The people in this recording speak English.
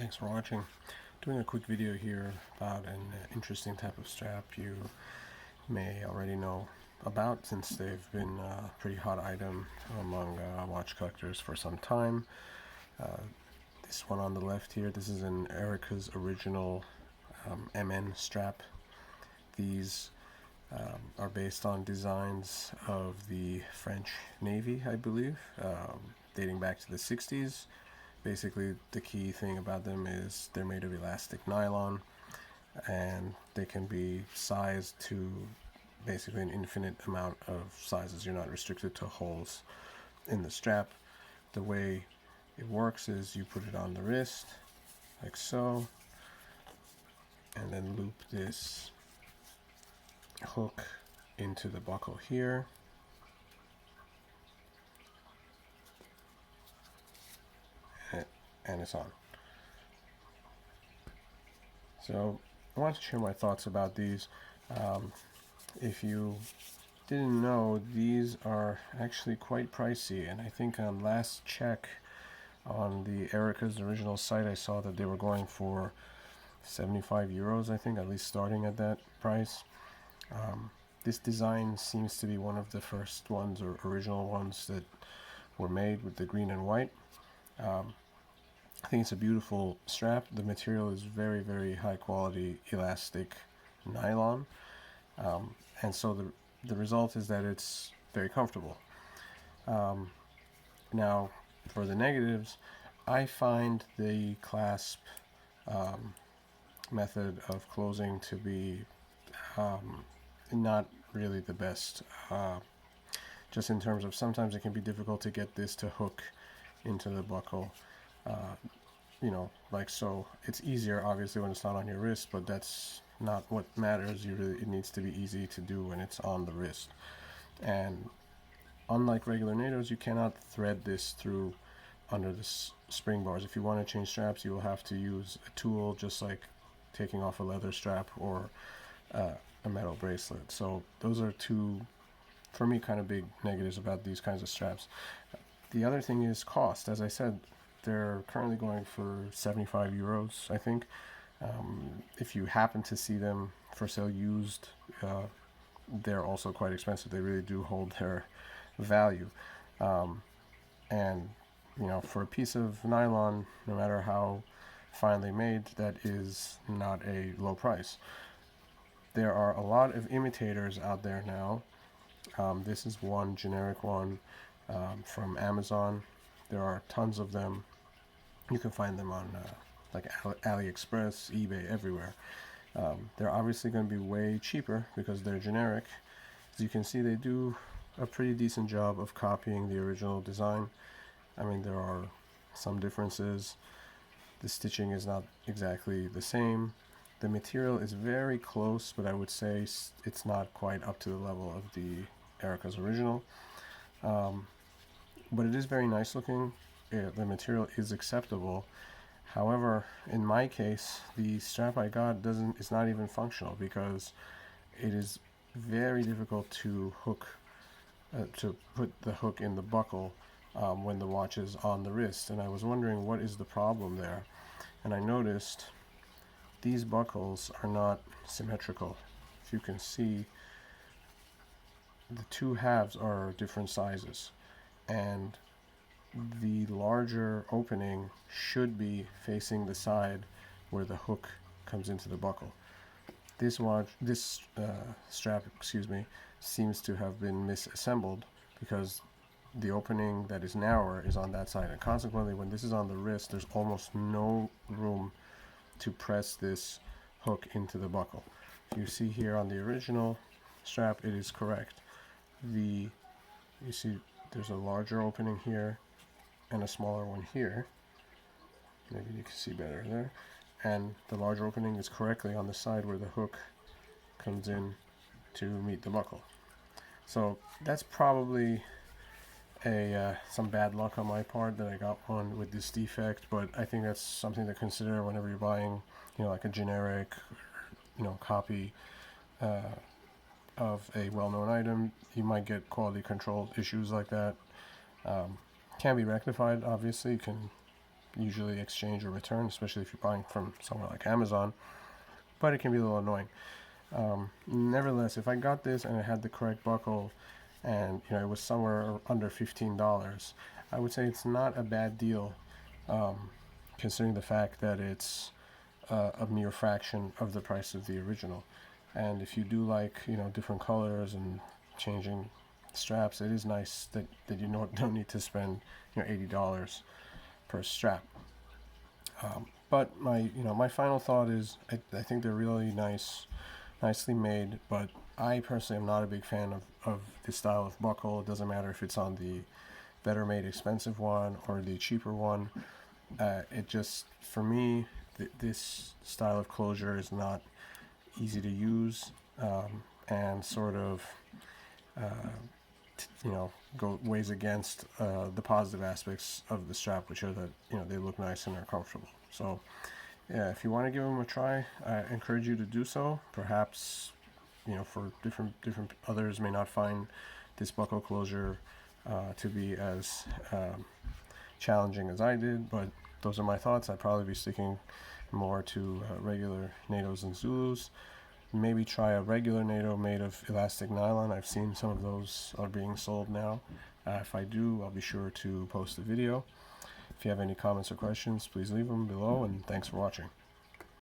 Thanks for watching. Doing a quick video here about an interesting type of strap you may already know about, since they've been a pretty hot item among watch collectors for some time. This one on the left here, this is an Erika's original MN strap. These are based on designs of the French Navy, I believe, dating back to the 60s. Basically, the key thing about them is they're made of elastic nylon, and they can be sized to basically an infinite amount of sizes. You're not restricted to holes in the strap. The way it works is you put it on the wrist, like so, and then loop this hook into the buckle here. And it's on. So I want to share my thoughts about these. If you didn't know, these are actually quite pricey, and I think on last check on the Erika's original site, I saw that they were going for 75 euros, I think, at least starting at that price. This design seems to be one of the first ones, or original ones, that were made with the green and white. I think it's a beautiful strap. The material is very, very high quality elastic nylon, and so the result is that it's very comfortable. Now, for the negatives, I find the clasp method of closing to be not really the best. Just in terms of, sometimes it can be difficult to get this to hook into the buckle. Like so. It's easier obviously when it's not on your wrist, but that's not what matters. It needs to be easy to do when it's on the wrist. And unlike regular NATOs, you cannot thread this through under the spring bars. If you want to change straps, you will have to use a tool, just like taking off a leather strap or a metal bracelet. So those are two, for me, kind of big negatives about these kinds of straps. The other thing is cost. As I said, they're currently going for 75 euros, I think. If you happen to see them for sale used, they're also quite expensive. They really do hold their value. And, for a piece of nylon, no matter how finely made, that is not a low price. There are a lot of imitators out there now. This is one generic one from Amazon. There are tons of them. You can find them on like AliExpress, eBay, everywhere. They're obviously going to be way cheaper because they're generic. As you can see, they do a pretty decent job of copying the original design. I mean, there are some differences. The stitching is not exactly the same. The material is very close, but I would say it's not quite up to the level of the Erika's original. But it is very nice looking. The material is acceptable. However, in my case, the strap I got is not even functional, because it is very difficult to put the hook in the buckle when the watch is on the wrist. And I was wondering, what is the problem there? And I noticed these buckles are not symmetrical. If you can see, the two halves are different sizes, and the larger opening should be facing the side where the hook comes into the buckle. This strap, seems to have been misassembled, because the opening that is narrower is on that side, and consequently, when this is on the wrist, there's almost no room to press this hook into the buckle. If you see here on the original strap, it is correct. You see there's a larger opening here and a smaller one here. Maybe you can see better there. And the larger opening is correctly on the side where the hook comes in to meet the buckle. So that's probably some bad luck on my part that I got one with this defect, but I think that's something to consider whenever you're buying, like a generic, copy of a well-known item. You might get quality control issues like that. Can be rectified, obviously. You can usually exchange or return, especially if you're buying from somewhere like Amazon, but it can be a little annoying. Nevertheless, if I got this and it had the correct buckle and it was somewhere under $15, I would say it's not a bad deal, considering the fact that it's a mere fraction of the price of the original. And if you do like different colors and changing straps, it is nice that you don't need to spend $80 per strap. But my final thought is I think they're really nicely made, but I personally am not a big fan of this style of buckle. It doesn't matter if it's on the better made expensive one or the cheaper one. It just, for me, this style of closure is not easy to use, and sort of weighs against the positive aspects of the strap, which are that they look nice and are comfortable. So yeah, if you want to give them a try, I encourage you to do so. Perhaps for different others may not find this buckle closure to be as challenging as I did, but those are my thoughts. I'd probably be sticking more to regular NATOs and Zulus. Maybe try a regular NATO made of elastic nylon. I've seen some of those are being sold now. If I do, I'll be sure to post a video. If you have any comments or questions, please leave them below, and thanks for watching.